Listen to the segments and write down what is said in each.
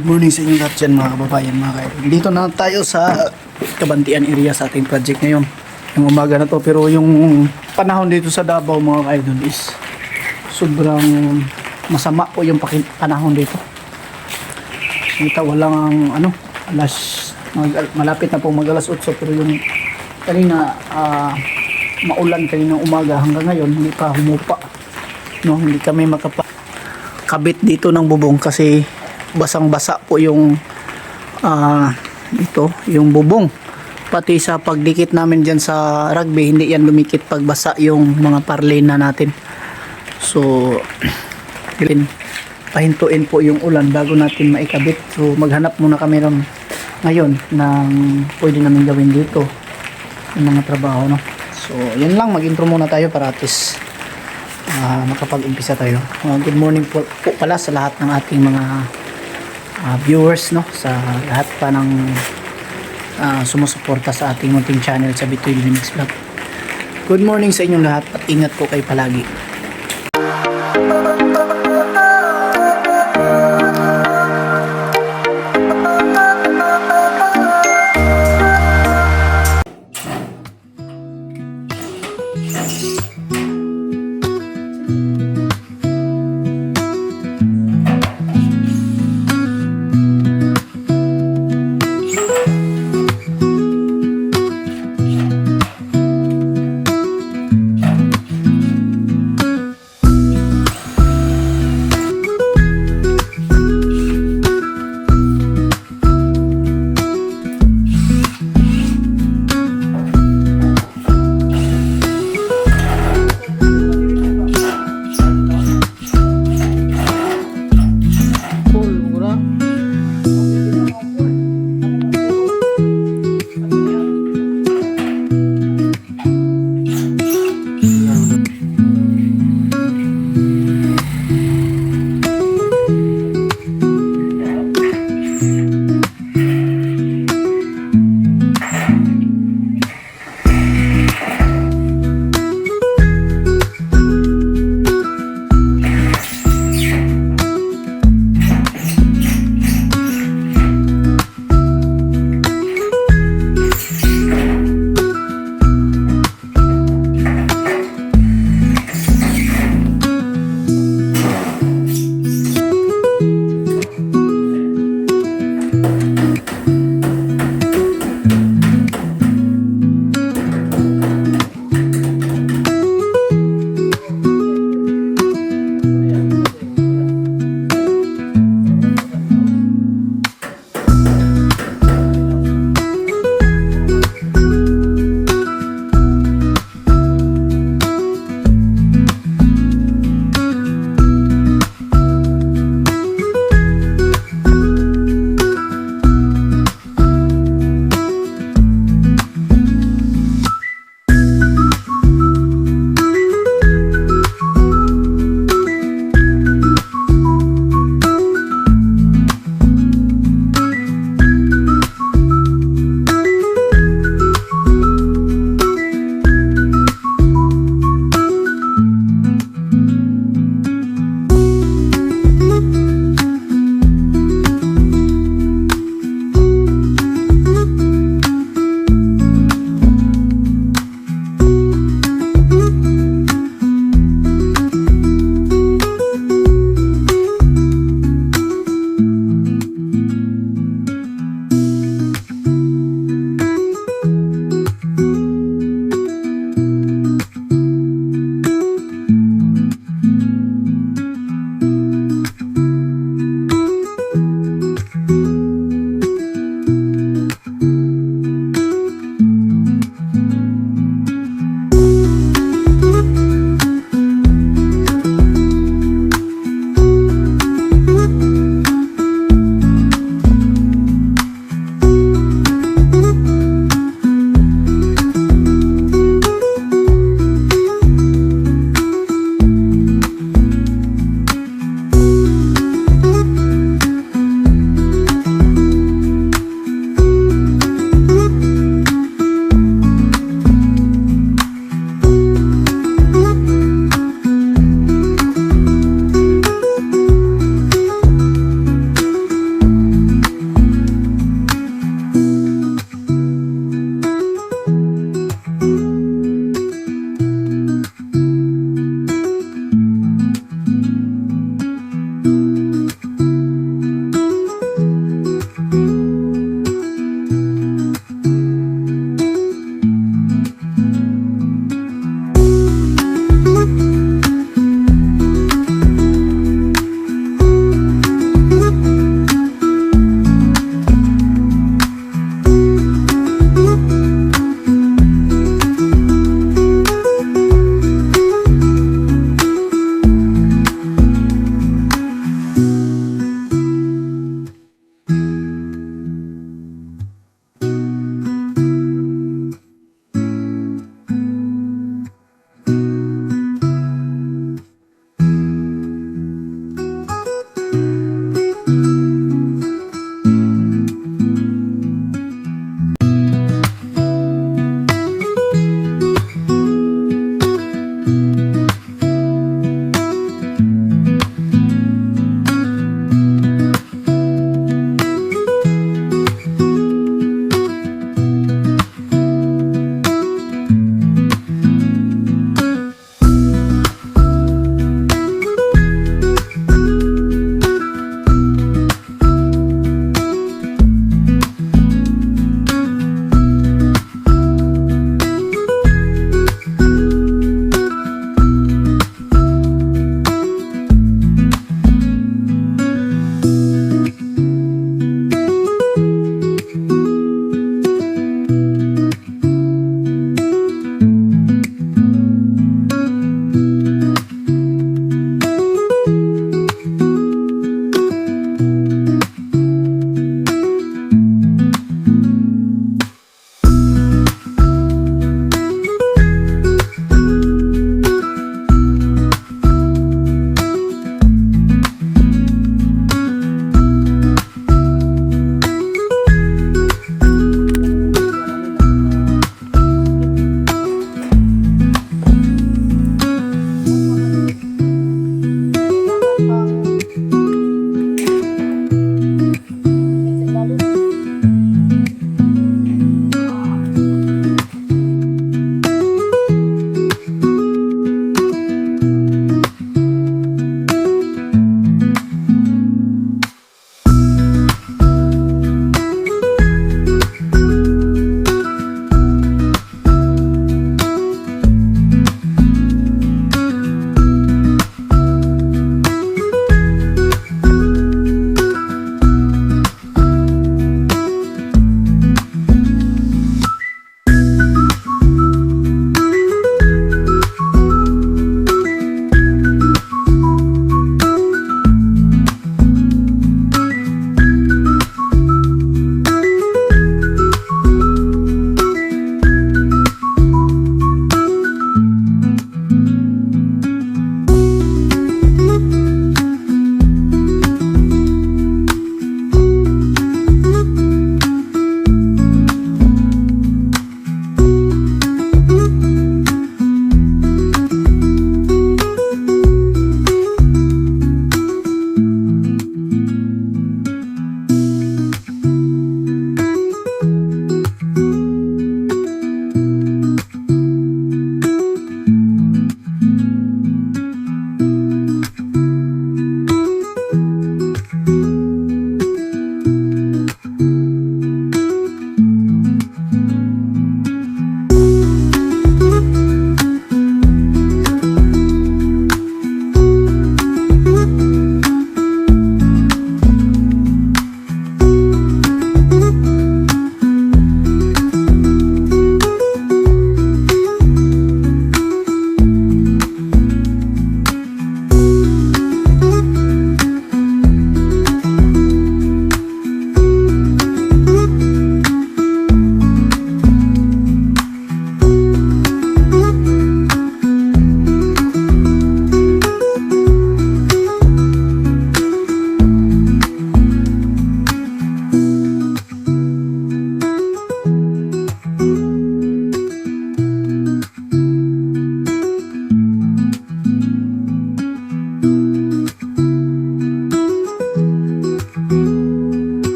Good morning sa inyo lahat dyan mga kababayan, mga kaidol. Dito na tayo sa Kabantian area sa ating project ngayon. Yung umaga na to, pero yung panahon dito sa Davao mga kaidol is sobrang masama po yung panahon dito. Kita walang malapit na po mag alas 8, pero yung kanina maulan kaninang umaga hanggang ngayon hindi pa humupa. No, hindi kami makakabit dito ng bubong kasi basang-basa po yung yung bubong. Pati sa pagdikit namin dyan sa rugby, hindi yan lumikit pagbasa yung mga parlena natin. So pahintuin po yung ulan bago natin maikabit. So maghanap muna kami ngayon ng pwede namin gawin dito yung mga trabaho, no? So yun lang, mag-intro muna tayo para at least makapag-umpisa tayo. Good morning po pala sa lahat ng ating mga viewers, no, sa lahat pa ng sumusuporta sa ating munting channel sa Bitoy Linux Vlog. Good morning sa inyong lahat at ingat po kayo palagi.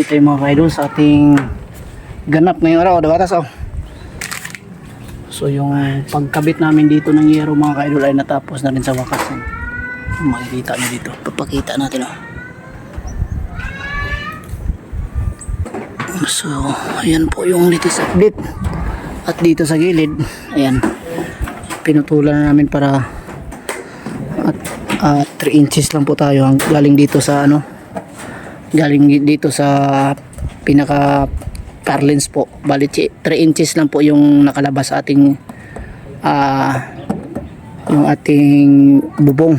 tayo mga ka-idol sa ating ganap ngayong araw, dabatas oh. So yung pagkabit namin dito ng yero mga ka-idol ay natapos na rin sa wakas. Makikita nyo dito, papakita natin oh. So ayan po yung latest update. At dito sa gilid, ayan, pinutulan na namin para at 3 inches lang po tayo galing dito sa ano, galing dito sa pinaka purlins po. Bali 3 inches lang po yung nakalabas sa ating yung ating bubong.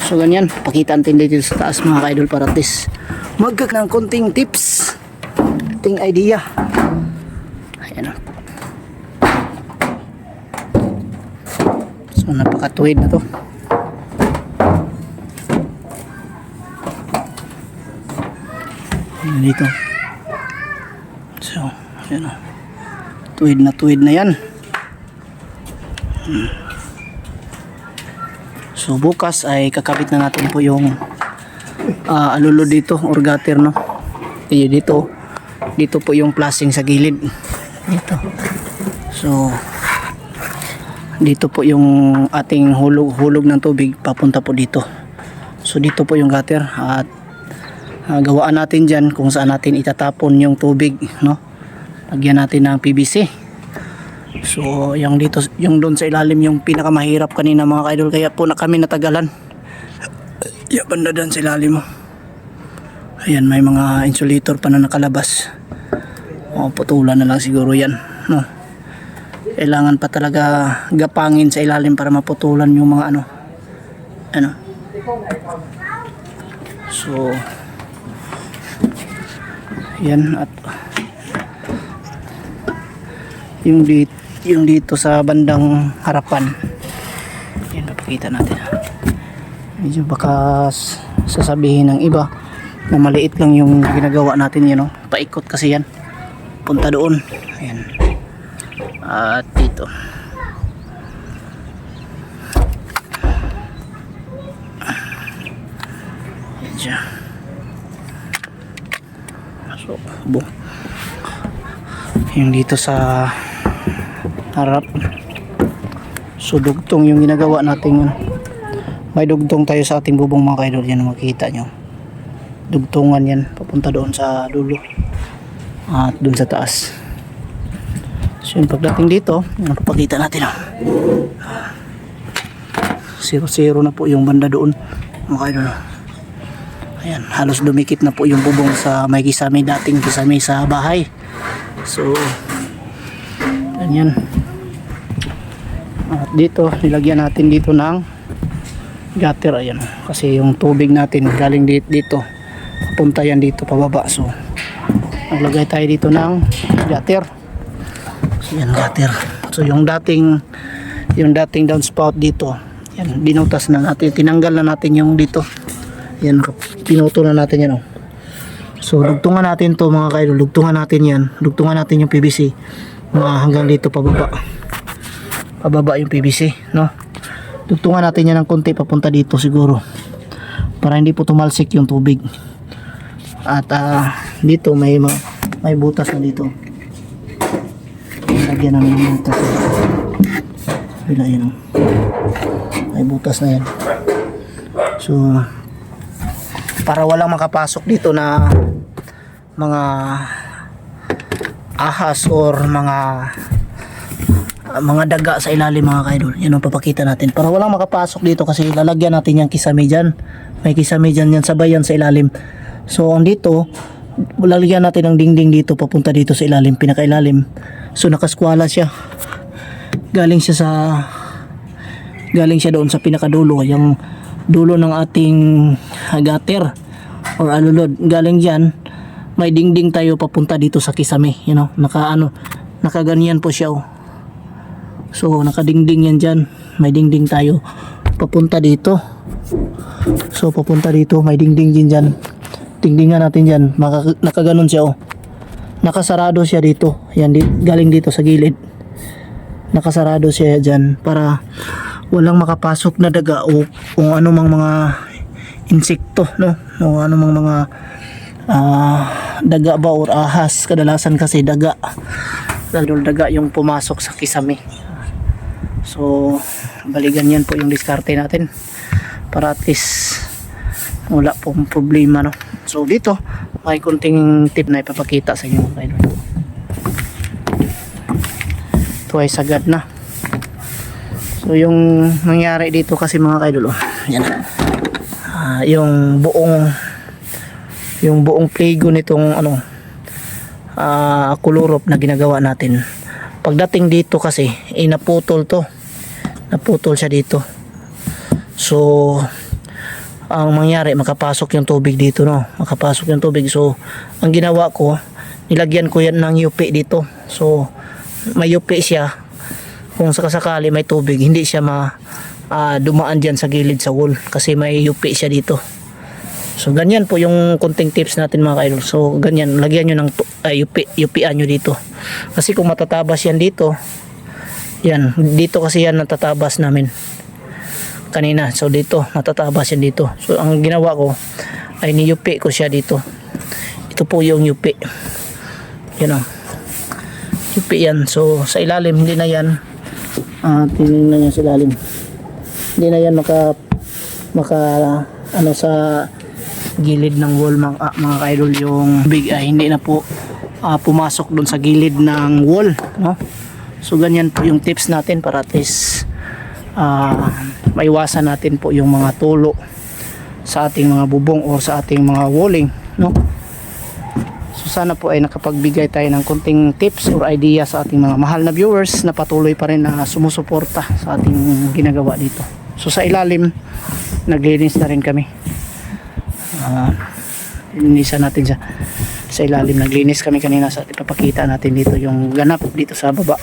So ganyan, pakita natin dito sa taas mga ka-idol para at least magkak ng konting tips, konting idea. Ayan o. So napakatuwid na to. Ayan dito. So ayan o. Tuwid na yan. So bukas ay kakabit na natin po yung alulod dito or gutter no. Dito po yung flashing sa gilid. Dito. So dito po yung ating hulog ng tubig papunta po dito. So dito po yung gutter at gawaan natin dyan kung saan natin itatapon yung tubig no. Lagyan natin ng PVC. So yung dito, yung doon sa ilalim yung pinakamahirap kanina mga ka-idol, kaya po na kami natagalan. Banda doon sa ilalim mo. Ayan, may mga insulator pa na nakalabas. Putulan na lang siguro yan no. Kailangan pa talaga gapangin sa ilalim para maputulan yung mga ano. So yan, at yung dito sa bandang harapan, yan, napakita natin. Medyo baka sasabihin ng iba na maliit lang yung ginagawa natin yun, no? Paikot kasi yan, punta doon. Ayan. At dito yan siya. So yung dito sa harap, so dugtong yung ginagawa natin. May dugtong tayo sa ating bubong mga ka-idol. Yan, makikita nyo, dugtungan yan papunta doon sa dulo at doon sa taas. So yung pagdating dito, napapakita natin 0-0 na po yung banda doon mga ka-idol. Ayan, halos dumikit na po yung bubong sa may kisame, dating kisame sa bahay. So ganyan. At dito nilagyan natin dito ng gutter. Ayan, kasi yung tubig natin galing dito papunta yan dito pababa. So naglagay tayo dito ng gutter. So yan, gutter. So yung dating downspout dito, yan, binutas na natin, tinanggal na natin yung dito. Yan, pinuto na natin yan. So dugtungan natin to mga ka-idol, dugtungan natin yan, dugtungan natin yung PVC hanggang dito pababa yung PVC no. Dugtungan natin yan ng konti papunta dito siguro para hindi po tumalsik yung tubig. At dito may butas na dito, lagyan namin ng butas. Bila yan, may butas na yan. So para walang makapasok dito na mga ahas or mga daga sa ilalim mga ka-idol. Yan ang papakita natin para walang makapasok dito, kasi lalagyan natin yung kisame dyan. May kisame dyan, yan sabay yan sa ilalim. So dito lalagyan natin ng dingding dito papunta dito sa ilalim, pinakailalim. So nakaskwala siya, galing siya doon sa pinakadulo, yung dulo ng ating gutter or alulod. Galing dyan may dingding tayo papunta dito sa kisame, you know, nakaganyan po siya So nakadingding yan dyan, may dingding tayo papunta dito. So papunta dito may dingding din dyan, dingdingan natin dyan, nakaganon siya nakasarado siya dito. Yan, galing dito sa gilid, nakasarado siya dyan para walang makapasok na daga o kung anumang mga insekto no, o anumang mga daga ba or ahas. Kadalasan kasi daga, lalo daga yung pumasok sa kisame. So balikan yan po yung diskarte natin para at least wala pong problema, no? So dito may kunting tip na ipapakita sa inyo, mga idol. Ito ay sagad na. So yung nangyari dito kasi, mga idol, yan, yung buong pligo nitong kulurop na ginagawa natin, pagdating dito kasi naputol siya dito. So ang mangyari, makapasok yung tubig dito, no? Makapasok yung tubig. So ang ginawa ko, nilagyan ko yan ng yupi dito. So may yupi siya, kung sakasakali may tubig, hindi siya dumaan dyan sa gilid sa wall, kasi may yupi siya dito. So ganyan po yung konting tips natin, mga idol. So ganyan, lagyan nyo ng yupian nyo dito, kasi kung matatabas yan dito, yan dito kasi yan natatabas namin kanina. So dito natatabas yan dito. So ang ginawa ko ay niyupi ko siya dito. Ito po yung yupi, yan o, yupi yan. So sa ilalim hindi na yan, tingnan nyo sa ilalim, hindi na yan maka sa gilid ng wall, mga idol. Yung big ay hindi na po pumasok doon sa gilid ng wall, no? So ganyan po yung tips natin para at least maiwasan natin po yung mga tulo sa ating mga bubong o sa ating mga walling, no? So sana po ay nakapagbigay tayo ng konting tips or idea sa ating mga mahal na viewers na patuloy pa rin na sumusuporta sa ating ginagawa dito. So sa ilalim naglinis na rin kami. Linisan natin sa ilalim, naglinis kami kanina. Sa ipapakita natin dito yung ganap dito sa baba.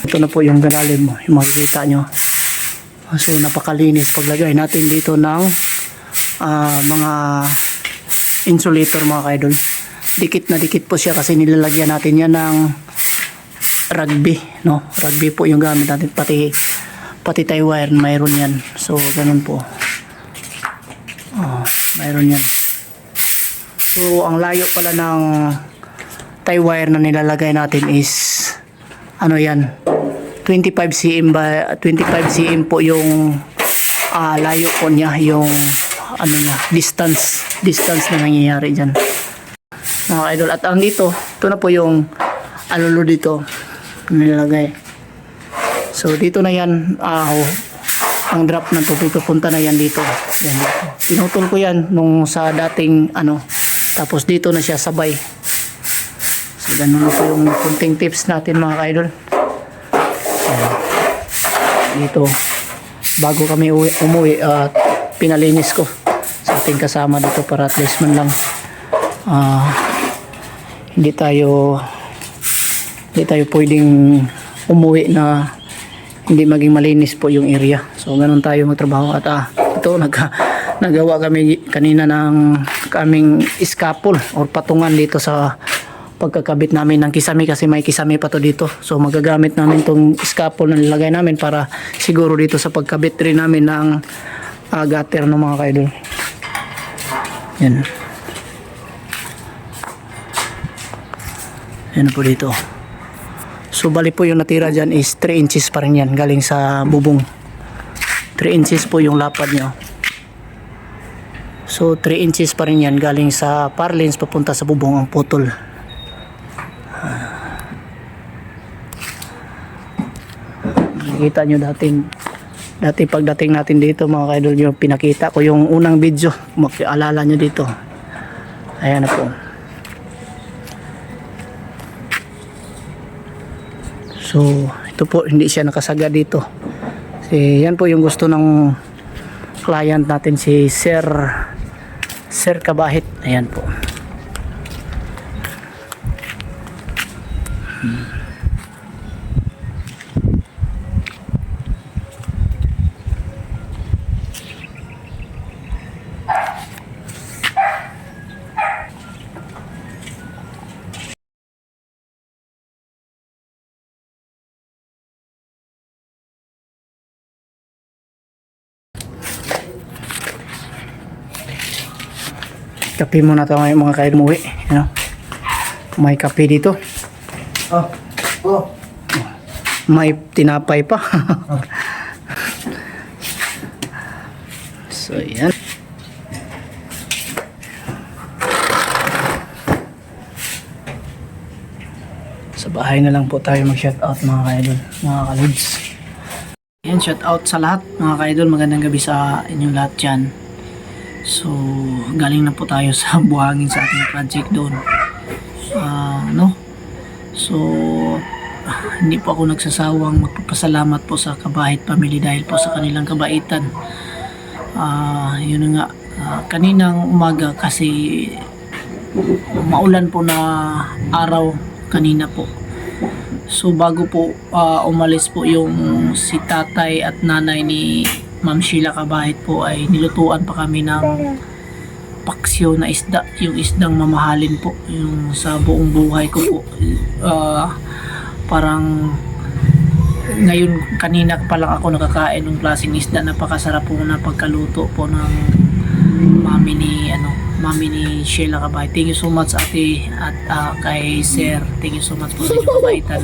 Ito na po yung galalim, yung makikita nyo. So napakalinis paglagay natin dito ng mga insulator, mga idol. Dikit na dikit po siya kasi nilalagyan natin yan ng rugby, no? Rugby po yung gamit natin, pati tie wire mayroon yan. So ganun po, mayroon yan. So ang layo pala ng tie wire na nilalagay natin is yan, 25 cm ba, 25 cm po yung layo po niya, yung distance na nangyayari dyan, mga idol. At ang dito, ito na po yung alulo dito nilalagay. So dito na yan, ang drop ng tubig pupunta na yan dito. Yan dito. Pinutol ko yan nung sa dating tapos dito na siya sabay. So ganun po yung kunting tips natin, mga idol. Dito bago kami umuwi, pinalinis ko sa ating kasama dito para at least man lang hindi tayo pwedeng umuwi na hindi maging malinis po yung area. So ganun tayo magtrabaho. At ito nagawa kami kanina ng kaming scaffold or patungan dito sa pagkakabit namin ng kisame, kasi may kisame pa to dito. So magagamit namin tong scaffold na nilagay namin para siguro dito sa pagkabit rin namin ng gutter, ng mga kaidol. Yan. Yan po dito. So bali po yung natira dyan is 3 inches pa rin yan, galing sa bubong. 3 inches po yung lapad nyo. So 3 inches pa rin yan, galing sa parlins papunta sa bubong ang putol. Nakikita nyo dati pagdating natin dito, mga kaidol, yung pinakita ko yung unang video, makialala nyo dito. Ayan na po. So ito po, hindi siya nakasagad dito. Kasi yan po yung gusto ng client natin, si Sir Kabahit. Ayan po. Kape muna tayo ngayon mga kaidol muwi. Ano? May kape dito. Oh. Oh. May tinapay pa. So yan. Sa bahay na lang po tayo mag-shoutout mga kaidol, mga kalods. Yan, shoutout sa lahat mga kaidol. Magandang gabi sa inyong lahat dyan. So, galing na po tayo sa buhangin sa ating project doon. So, hindi po ako nagsasawang magpapasalamat po sa Kabahit Family dahil po sa kanilang kabaitan. Yun nga, kaninang umaga kasi maulan po na araw kanina po. So bago po umalis po yung si tatay at nanay ni Ma'am Sheila Kabahit po ay nilutuan pa kami ng paksiw na isda, yung isdang mamahalin po, yung sa buong buhay ko po. Parang ngayon kanina pa lang ako nakakain ng klaseng isda. Napakasarap po na pagkaluto po ng mami ni Sheila Kabahit. Thank you so much ate at kay sir. Thank you so much po sa inyong kabaitan.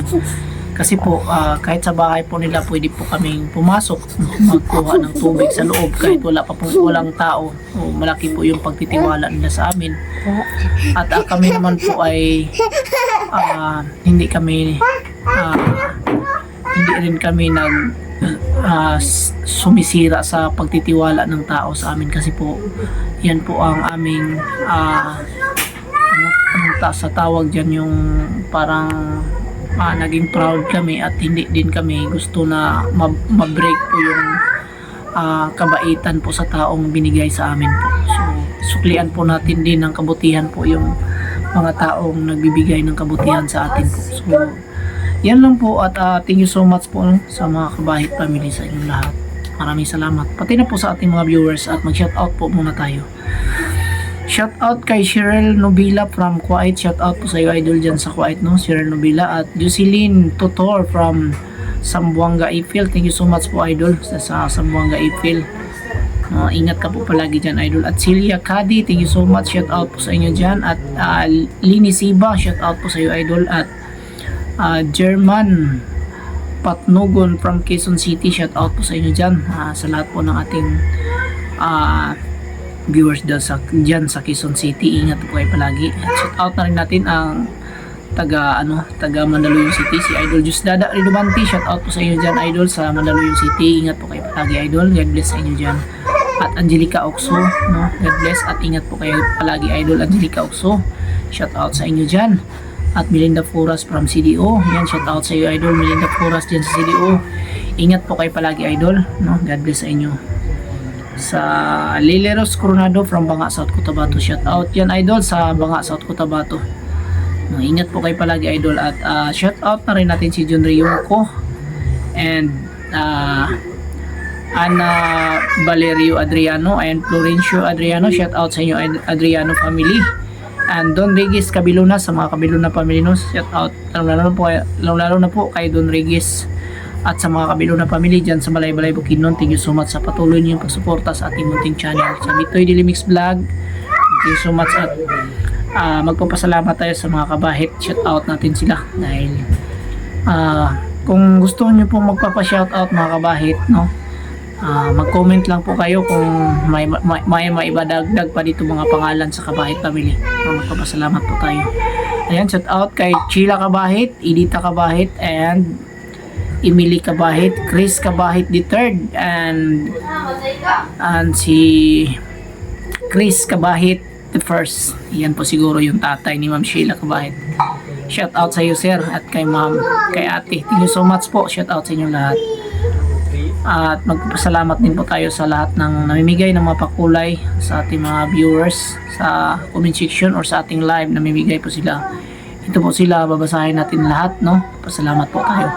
Kasi po kahit sa bahay po nila pwede po kaming pumasok magkuha ng tubig sa loob kahit walang tao. Malaki po yung pagtitiwala nila sa amin. At kami naman po ay hindi rin kami sumisira sa pagtitiwala ng tao sa amin kasi po yan po ang aming sa tawag dyan yung parang naging proud kami at hindi din kami gusto na ma-break po yung kabaitan po sa taong binigay sa amin po. So suklian po natin din ng kabutihan po yung mga taong nagbibigay ng kabutihan sa atin po. So yan lang po at thank you so much po sa mga Kabahit family sa inyong lahat. Maraming salamat. Pati na po sa ating mga viewers at mag-shoutout po muna tayo. Shoutout kay Cheryl Nobila from Kuwait. Shoutout po sa iyo idol dyan sa Kuwait, no? Cheryl Nobila at Jocelyn Tutor from Sambuanga April. Thank you so much po idol sa Sambuanga April. Ingat ka po palagi dyan idol. At Celia Kadi, thank you so much. Shoutout po sa inyo dyan. At Lini Siba, shoutout po sa iyo idol. At German Patnugon from Quezon City, shout out po sa inyo dyan, sa lahat po ng ating viewers dyan sa Quezon City. Ingat po kayo palagi. At shout out na rin natin ang taga Mandaluyong City, si Idol Jusdada Ridobanti. Shout out po sa inyo dyan idol sa Mandaluyong City. Ingat po kayo palagi idol. God bless sa inyo dyan. At Angelica Oxo, no? God bless at ingat po kayo palagi idol. Angelica Oxo, shout out sa inyo dyan. At Melinda Furas from CDO. Yan, shout out sa iyo idol. Melinda Furas dyan sa CDO. Ingat po kayo palagi idol, no? God bless sa inyo. Sa Lileros Coronado from Banga, South Cotabato, shout out yan idol sa Banga, South Cotabato. No, ingat po kayo palagi idol. At shout out na rin natin si John Ryoko and Ana Valerio Adriano and Florencio Adriano. Shout out sa inyo Adriano family. And Don Regis Kabiluna, sa mga Kabiluna family, no? Shout out lalo na po kay Don Regis at sa mga Kabiluna family dyan sa Balay-Balay Bukidnon. Thank you so much sa patuloy niyong pagsuporta sa ating munting channel sa Bitoy Daily Mix Vlog. Thank you so much at magpapasalamat tayo sa mga Kabahit. Shout out natin sila dahil kung gusto niyo pong magpapa-shout out mga Kabahit, no? Mag-comment lang po kayo kung may maibadagdag pa dito mga pangalan sa Kabahit family. Magpapasalamat po tayo. Ayan, shout out kay Sheila Kabahit, Edita Kabahit, and Emily Kabahit, Chris Kabahit III, and si Chris Kabahit the first. Yan po siguro yung tatay ni Ma'am Sheila Kabahit. Shout out sa iyo sir at kay ma'am, kay ate. Thank you so much po. Shout out sa inyo lahat. At magpapasalamat din po tayo sa lahat ng namimigay ng mga pakulay sa ating mga viewers sa comment section or sa ating live. Namimigay po sila. Ito po sila, babasahin natin lahat, no? Pasalamat po tayo.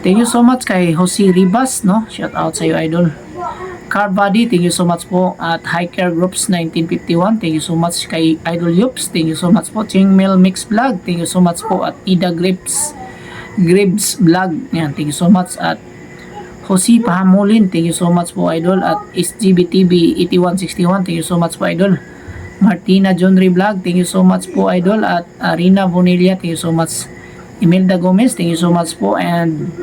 Thank you so much kay Jose Ribas, no? Shout out sa iyo idol. Car Body, thank you so much po. At High Care Groups 1951, thank you so much kay Idol Yups. Thank you so much po. Chingmel Mix Vlog, thank you so much po. At Ida Grips Vlog, yan, thank you so much. At Jose Pahamulin, thank you so much po idol. At SGBTV 8161, thank you so much po idol. Martina Jonry Vlog, thank you so much po idol. At Rina Bonilla, thank you so much. Imelda Gomez, thank you so much po. And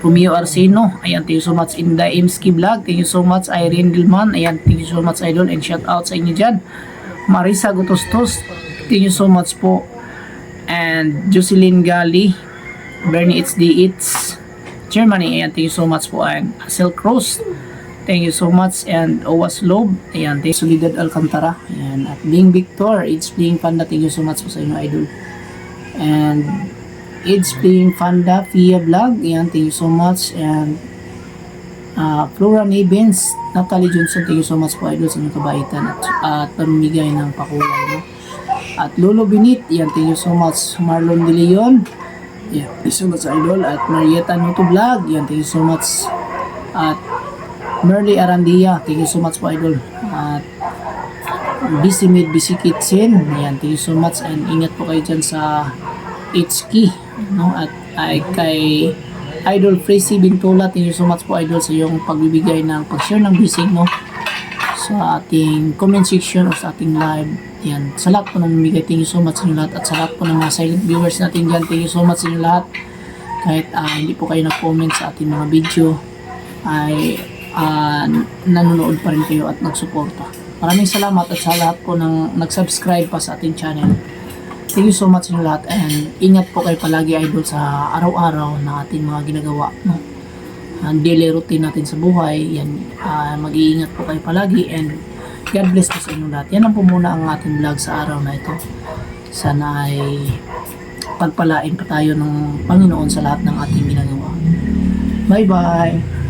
Romeo Arsino, ayan, thank you so much. Inda Imski Vlog, thank you so much. Irene Gilman, ayan, thank you so much idol. And shout out sa inyo dyan. Marisa Gutostos, thank you so much po. And Jocelyn Gali, Bernie It's Germany, ayan, thank you so much po. And Silk Rose, thank you so much. And Owas Lob, ayan, thank you. Solidad Alcantara, ayan. At Bing Victor, It's Playing Panda, thank you so much po sa inyo idol. And It's Playing Panda, Fia Vlog, ayan, thank you so much. And Flora Navens, Natalie Johnson, thank you so much po idol sa inyong kabaitan at pamimigay ng pakulay, no? At Lolo Binit, yan, thank you so much. Marlon De Leon, yan, thank you so much idol. At Marietta Nuto Vlog, yan, thank you so much. At Merly Arandia, thank you so much po idol. At Busy Mid Busy Kitchen, yan, thank you so much. And ingat po kayo dyan sa HK, no? At ay kay Idol Freezy Bintula, thank you so much po idol sa iyong pagbibigay ng pag-share ng bisig, no, sa ating comment section o sa ating live. Yan, sa lahat po ng mamigay, thank you so much sa inyo lahat. At sa lahat po ng mga silent viewers natin dyan, thank you so much sa inyo lahat. Kahit hindi po kayo nag-comment sa ating mga video, ay nanonood pa rin kayo at nagsuporta. Maraming salamat. At sa lahat po ng nag-subscribe pa sa ating channel, thank you so much sa inyo lahat. And ingat po kayo palagi idol sa araw-araw na ating mga ginagawa, no? Ang daily routine natin sa buhay, yan, mag-iingat po kayo palagi. And God bless po sa inyo lahat. Yan lang po muna ang ating vlog sa araw na ito. Sana ay pagpalain pa tayo ng Panginoon sa lahat ng ating ginagawa. Bye bye!